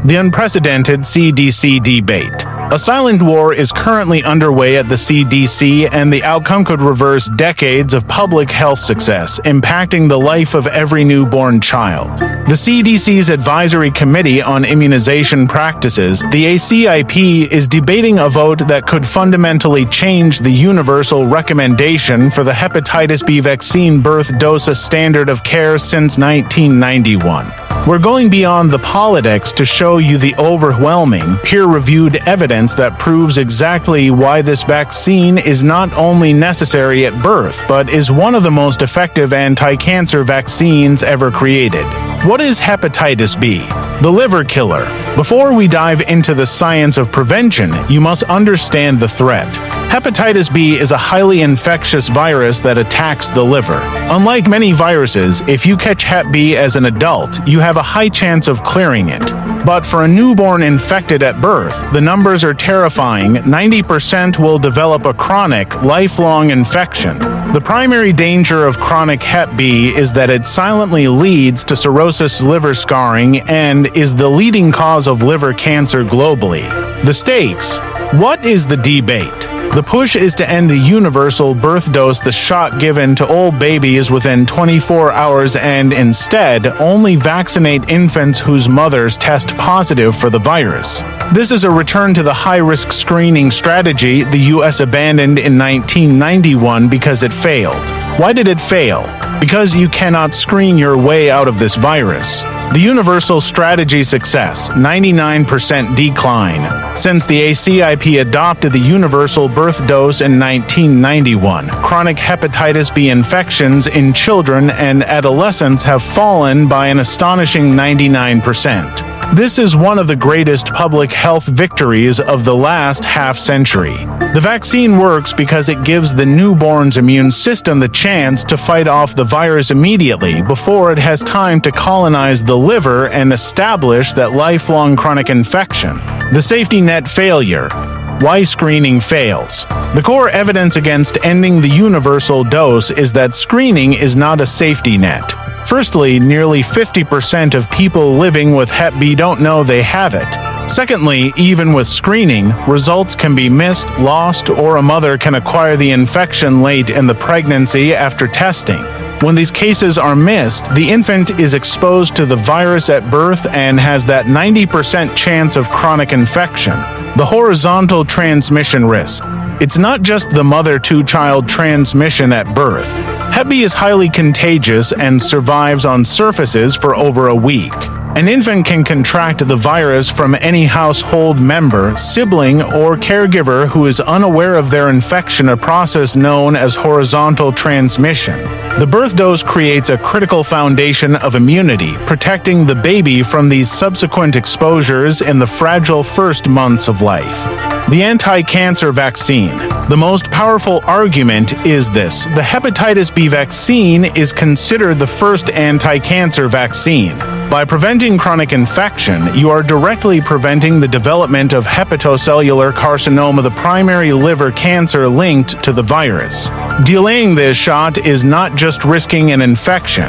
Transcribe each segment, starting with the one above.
The unprecedented CDC debate. A silent war is currently underway at the CDC, and the outcome could reverse decades of public health success, impacting the life of every newborn child. The CDC's Advisory Committee on Immunization Practices, the ACIP, is debating a vote that could fundamentally change the universal recommendation for the hepatitis B vaccine birth dose, a standard of care since 1991. We're going beyond the politics to show you the overwhelming, peer-reviewed evidence that proves exactly why this vaccine is not only necessary at birth, but is one of the most effective anti-cancer vaccines ever created. What is hepatitis B? The liver killer. Before we dive into the science of prevention, you must understand the threat. Hepatitis B is a highly infectious virus that attacks the liver. Unlike many viruses, if you catch Hep B as an adult, you have a high chance of clearing it. But for a newborn infected at birth, the numbers are terrifying. 90% will develop a chronic, lifelong infection. The primary danger of chronic Hep B is that it silently leads to cirrhosis, liver scarring, and is the leading cause of liver cancer globally. The stakes. What is the debate? The push is to end the universal birth dose, the shot given to all babies within 24 hours, and instead only vaccinate infants whose mothers test positive for the virus. This is a return to the high-risk screening strategy the U.S. abandoned in 1991 because it failed. Why did it fail? Because you cannot screen your way out of this virus. The universal strategy success, 99% decline. Since the ACIP adopted the universal birth dose in 1991, chronic hepatitis B infections in children and adolescents have fallen by an astonishing 99%. This is one of the greatest public health victories of the last half-century. The vaccine works because it gives the newborn's immune system the chance to fight off the virus immediately before it has time to colonize the liver and establish that lifelong chronic infection. The safety net failure. Why screening fails. The core evidence against ending the universal dose is that screening is not a safety net. Firstly, nearly 50% of people living with Hep B don't know they have it. Secondly, even with screening, results can be missed, lost, or a mother can acquire the infection late in the pregnancy after testing. When these cases are missed, the infant is exposed to the virus at birth and has that 90% chance of chronic infection. The horizontal transmission risk. It's not just the mother-to-child transmission at birth. Hep B is highly contagious and survives on surfaces for over a week. An infant can contract the virus from any household member, sibling, or caregiver who is unaware of their infection, a process known as horizontal transmission. The birth dose creates a critical foundation of immunity, protecting the baby from these subsequent exposures in the fragile first months of life. The anti-cancer vaccine. The most powerful argument is this: the hepatitis B vaccine is considered the first anti-cancer vaccine. By preventing chronic infection, you are directly preventing the development of hepatocellular carcinoma, the primary liver cancer linked to the virus. Delaying this shot is not just risking an infection.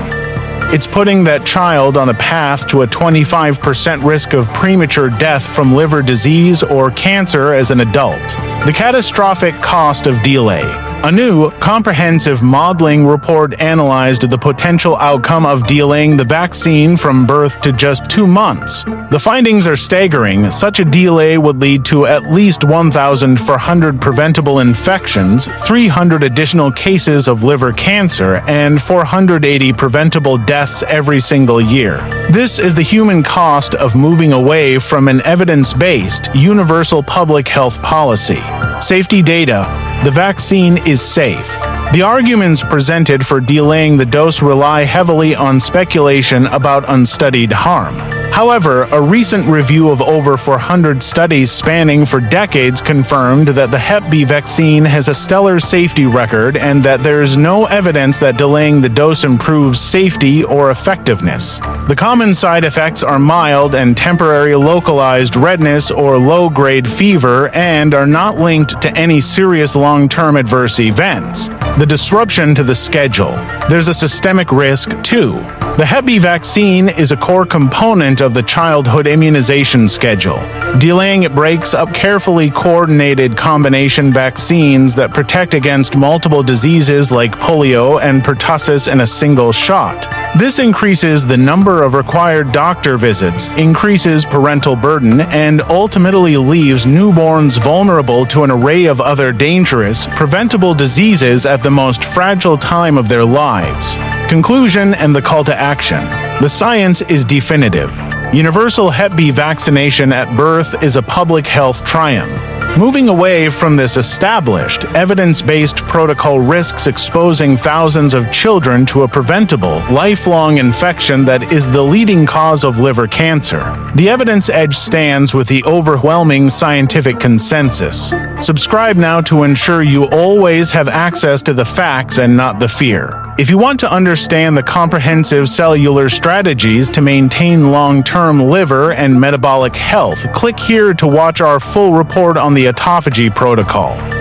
It's putting that child on a path to a 25% risk of premature death from liver disease or cancer as an adult. The catastrophic cost of delay. A new, comprehensive modeling report analyzed the potential outcome of delaying the vaccine from birth to just 2 months. The findings are staggering. Such a delay would lead to at least 1,400 preventable infections, 300 additional cases of liver cancer, and 480 preventable deaths every single year. This is the human cost of moving away from an evidence-based, universal public health policy. Safety data. The vaccine is safe. The arguments presented for delaying the dose rely heavily on speculation about unstudied harm. However, a recent review of over 400 studies spanning for decades confirmed that the Hep B vaccine has a stellar safety record and that there is no evidence that delaying the dose improves safety or effectiveness. The common side effects are mild and temporary localized redness or low-grade fever and are not linked to any serious long-term adverse events. The disruption to the schedule. There's a systemic risk, too. The Hep B vaccine is a core component of the childhood immunization schedule. Delaying it breaks up carefully coordinated combination vaccines that protect against multiple diseases like polio and pertussis in a single shot. This increases the number of required doctor visits, increases parental burden, and ultimately leaves newborns vulnerable to an array of other dangerous, preventable diseases at the most fragile time of their lives. Conclusion and the call to action. The science is definitive. Universal Hep B vaccination at birth is a public health triumph. Moving away from this established, evidence-based protocol risks exposing thousands of children to a preventable, lifelong infection that is the leading cause of liver cancer. The evidence edge stands with the overwhelming scientific consensus. Subscribe now to ensure you always have access to the facts and not the fear. If you want to understand the comprehensive cellular strategies to maintain long-term liver and metabolic health, click here to watch our full report on the autophagy protocol.